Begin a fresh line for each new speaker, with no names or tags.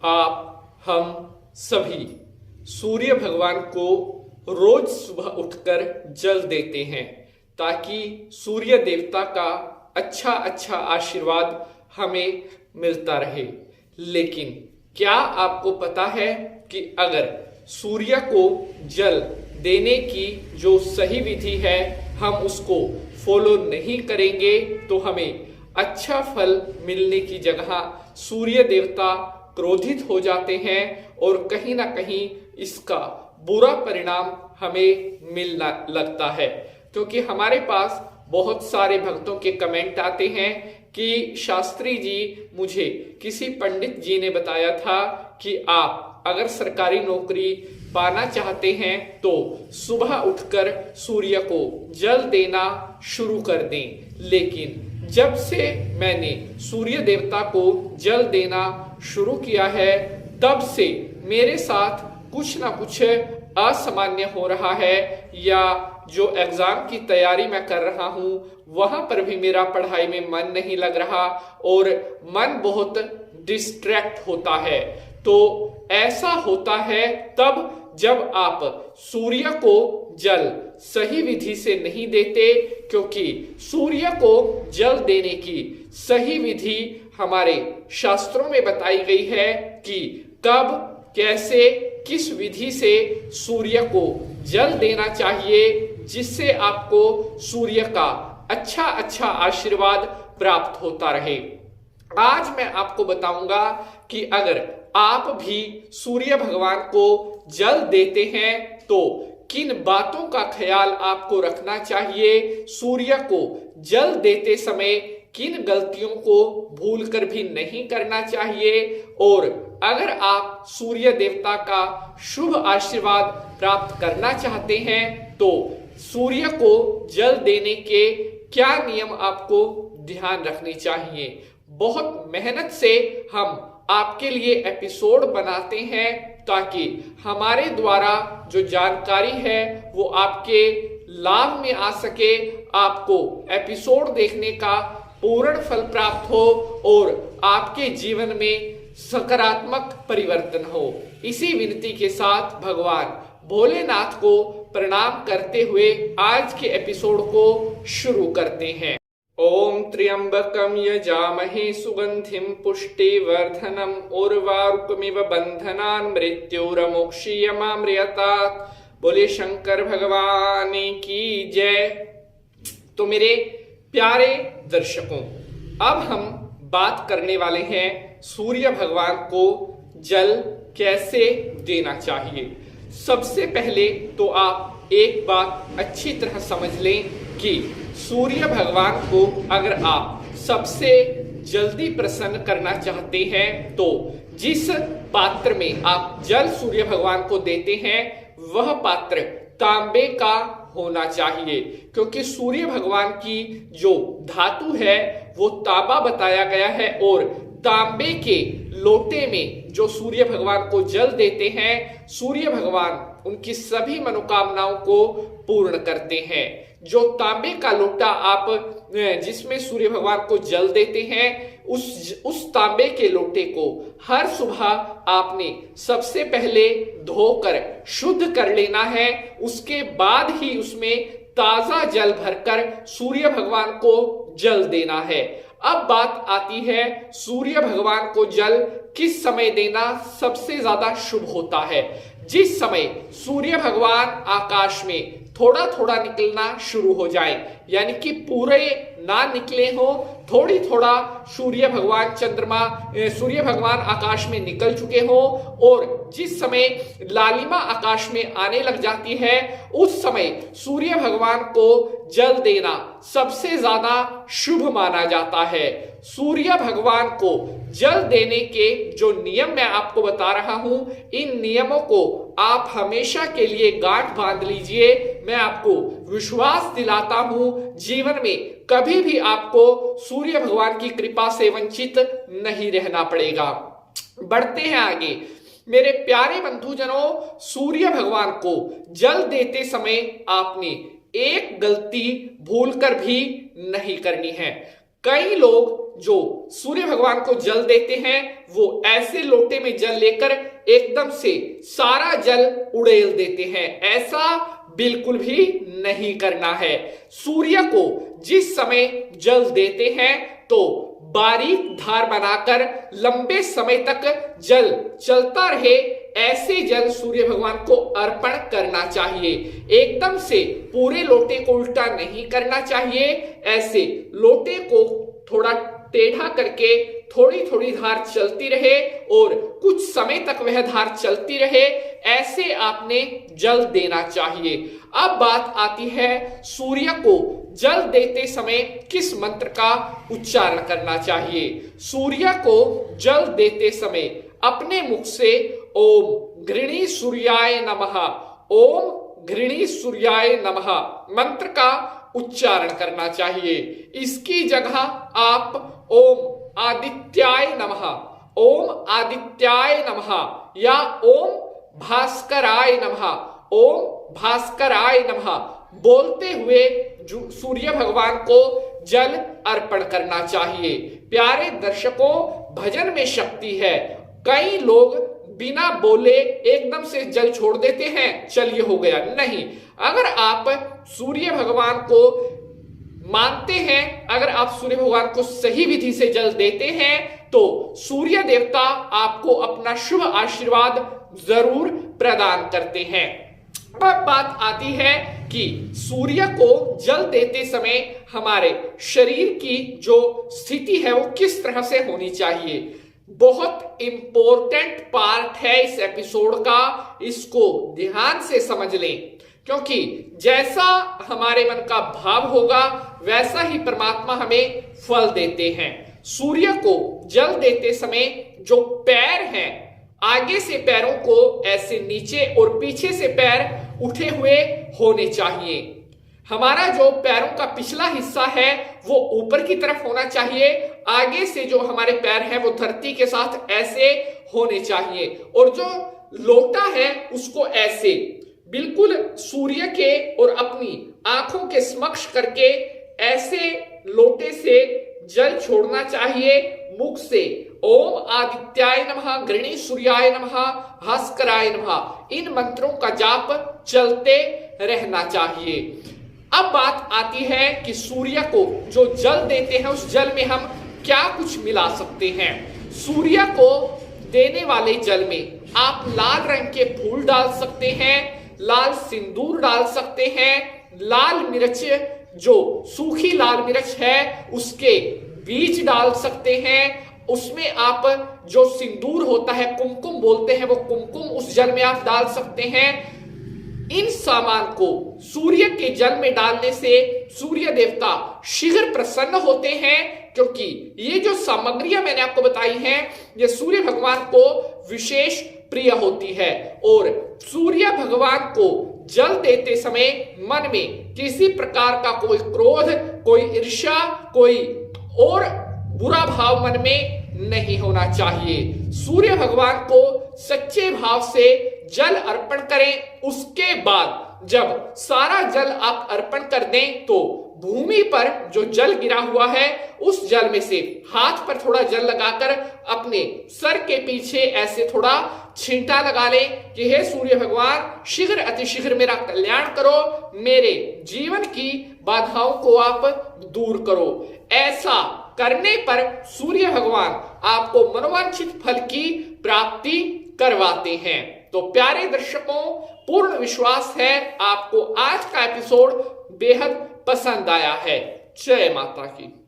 आप हम सभी सूर्य भगवान को रोज सुबह उठकर जल देते हैं ताकि सूर्य देवता का अच्छा अच्छा आशीर्वाद हमें मिलता रहे। लेकिन क्या आपको पता है कि अगर सूर्य को जल देने की जो सही विधि है हम उसको फॉलो नहीं करेंगे तो हमें अच्छा फल मिलने की जगह सूर्य देवता क्रोधित हो जाते हैं और कहीं ना कहीं इसका बुरा परिणाम हमें मिलना लगता है। क्योंकि हमारे पास बहुत सारे भक्तों के कमेंट आते हैं कि शास्त्री जी, मुझे किसी पंडित जी ने बताया था कि आप अगर सरकारी नौकरी पाना चाहते हैं तो सुबह उठकर सूर्य को जल देना शुरू कर दें। लेकिन जब से मैंने सूर्य देवता को जल देना शुरू किया है तब से मेरे साथ कुछ ना कुछ असामान्य हो रहा है, या जो एग्जाम की तैयारी मैं कर रहा हूं वहां पर भी मेरा पढ़ाई में मन नहीं लग रहा और मन बहुत डिस्ट्रैक्ट होता है। तो ऐसा होता है तब जब आप सूर्य को जल सही विधि से नहीं देते, क्योंकि सूर्य को जल देने की सही विधि हमारे शास्त्रों में बताई गई है कि कब, कैसे, किस विधि से सूर्य को जल देना चाहिए जिससे आपको सूर्य का अच्छा अच्छा आशीर्वाद प्राप्त होता रहे। आज मैं आपको बताऊंगा कि अगर आप भी सूर्य भगवान को जल देते हैं तो किन बातों का ख्याल आपको रखना चाहिए, सूर्य को जल देते समय किन गलतियों को भूलकर भी नहीं करना चाहिए, और अगर आप सूर्य देवता का शुभ आशीर्वाद प्राप्त करना चाहते हैं तो सूर्य को जल देने के क्या नियम आपको ध्यान रखने चाहिए। बहुत मेहनत से हम आपके लिए एपिसोड बनाते हैं ताकि हमारे द्वारा जो जानकारी है वो आपके लाभ में आ सके, आपको एपिसोड देखने का पूर्ण फल प्राप्त हो और आपके जीवन में सकारात्मक परिवर्तन हो। इसी विनती के साथ भगवान भोलेनाथ को प्रणाम करते हुए आज के एपिसोड को शुरू करते हैं। ओम त्र्यंबकम यजामहे सुगंधिम पुष्टिवर्धनम उर्वारुकमिव बंधनान् मृत्युर्मोक्षीयमामृतात्। बोले शंकर भगवान की जय। तो मेरे प्यारे दर्शकों, अब हम बात करने वाले हैं सूर्य भगवान को जल कैसे देना चाहिए। सबसे पहले तो आप एक बात अच्छी तरह समझ लें कि सूर्य भगवान को अगर आप सबसे जल्दी प्रसन्न करना चाहते हैं तो जिस पात्र में आप जल सूर्य भगवान को देते हैं वह पात्र तांबे का होना चाहिए, क्योंकि सूर्य भगवान की जो धातु है वो तांबा बताया गया है और तांबे के लोटे में जो सूर्य भगवान को जल देते हैं सूर्य भगवान उनकी सभी मनोकामनाओं को पूर्ण करते हैं। जो तांबे का लोटा आप जिसमें सूर्य भगवान को जल देते हैं उस तांबे के लोटे को हर सुबह आपने सबसे पहले धोकर शुद्ध कर लेना है। उसके बाद ही उसमें ताजा जल भरकर सूर्य भगवान को जल देना है। अब बात आती है सूर्य भगवान को जल किस समय देना सबसे ज्यादा शुभ होता है। जिस समय सूर्य भगवान आकाश में थोड़ा थोड़ा निकलना शुरू हो जाए, यानी कि पूरे ना निकले हो, थोड़ी थोड़ा सूर्य भगवान आकाश में निकल चुके हो और जिस समय लालिमा आकाश में आने लग जाती है उस समय सूर्य भगवान को जल देना सबसे ज्यादा शुभ माना जाता है। सूर्य भगवान को जल देने के जो नियम मैं आपको बता रहा हूं, इन नियमों को आप हमेशा के लिए गांठ बांध लीजिए। मैं आपको विश्वास दिलाता हूं जीवन में कभी भी आपको सूर्य भगवान की कृपा से वंचित नहीं रहना पड़ेगा। बढ़ते हैं आगे। मेरे प्यारे बंधुजनों, सूर्य भगवान को जल देते समय आपने एक गलती भूलकर भी नहीं करनी है। कई लोग जो सूर्य भगवान को जल देते हैं वो ऐसे लोटे में जल लेकर एकदम से सारा जल उड़ेल देते हैं। ऐसा बिल्कुल भी नहीं करना है। सूर्य को जिस समय जल देते हैं तो बारीक धार बनाकर लंबे समय तक जल चलता रहे, ऐसे जल सूर्य भगवान को अर्पण करना चाहिए। एकदम से पूरे लोटे को उल्टा नहीं करना चाहिए। ऐसे लोटे को थोड़ा टेढ़ा करके थोड़ी थोड़ी धार चलती रहे और कुछ समय तक वह धार चलती रहे, ऐसे आपने जल देना चाहिए। अब बात आती है सूर्य को जल देते समय किस मंत्र का उच्चारण करना चाहिए। सूर्य को जल देते समय अपने मुख से ओम घृणी सूर्याय नमः, ओम घृणी सूर्याय नमः मंत्र का उच्चारण करना चाहिए। इसकी जगह आप ओम आदित्याय नमः, ओम आदित्याय नमः या ओम भास्कराय नमः, ओम भास्कराय नमः बोलते हुए सूर्य भगवान को जल अर्पण करना चाहिए। प्यारे दर्शकों, भजन में शक्ति है। कई लोग बिना बोले एकदम से जल छोड़ देते हैं, चलिए हो गया। नहीं, अगर आप सूर्य भगवान को मानते हैं, अगर आप सूर्य भगवान को सही विधि से जल देते हैं तो सूर्य देवता आपको अपना शुभ आशीर्वाद जरूर प्रदान करते हैं। अब बात आती है कि सूर्य को जल देते समय हमारे शरीर की जो स्थिति है वो किस तरह से होनी चाहिए। बहुत इंपॉर्टेंट पार्ट है इस एपिसोड का, इसको ध्यान से समझ लें, क्योंकि जैसा हमारे मन का भाव होगा वैसा ही परमात्मा हमें फल देते हैं। सूर्य को जल देते समय जो पैर हैं, आगे से पैरों को ऐसे नीचे और पीछे से पैर उठे हुए होने चाहिए। हमारा जो पैरों का पिछला हिस्सा है वो ऊपर की तरफ होना चाहिए, आगे से जो हमारे पैर हैं वो धरती के साथ ऐसे होने चाहिए, और जो लोटा है उसको ऐसे बिल्कुल सूर्य के और अपनी आंखों के समक्ष करके ऐसे लोटे से जल छोड़ना चाहिए मुख से। ओम आदित्याय नमः, घृणी सूर्याय नमः, भास्कराय नमः, इन मंत्रों का जाप चलते रहना चाहिए। अब बात आती है कि सूर्य को जो जल देते हैं उस जल में हम क्या कुछ मिला सकते हैं। सूर्य को देने वाले जल में आप लाल रंग के फूल डाल सकते हैं, लाल सिंदूर डाल सकते हैं, लाल मिर्च जो सूखी लाल मिर्च है उसके बीज डाल सकते हैं, उसमें आप जो सिंदूर होता है कुमकुम बोलते हैं वो कुमकुम उस जल में आप डाल सकते हैं। इन सामान को सूर्य के जल में डालने से सूर्य देवता शीघ्र प्रसन्न होते हैं, क्योंकि ये जो सामग्रियां मैंने आपको बताई हैं ये सूर्य भगवान को विशेष प्रिय होती है। और सूर्य भगवान को जल देते समय मन में किसी प्रकार का कोई क्रोध, कोई ईर्ष्या, कोई और बुरा भाव मन में नहीं होना चाहिए। सूर्य भगवान को सच्चे भाव से जल अर्पण करें। उसके बाद जब सारा जल आप अर्पण कर दें तो भूमि पर जो जल गिरा हुआ है उस जल में से हाथ पर थोड़ा जल लगाकर अपने सर के पीछे ऐसे थोड़ा छींटा लगा ले कि हे सूर्य भगवान, शीघ्र अतिशीघ्र मेरा कल्याण करो, मेरे जीवन की बाधाओं को आप दूर करो। ऐसा करने पर सूर्य भगवान आपको मनोवांछित फल की प्राप्ति करवाते हैं। तो प्यारे दर्शकों, पूर्ण विश्वास है आपको आज का एपिसोड बेहद पसंद आया है। जय माता की।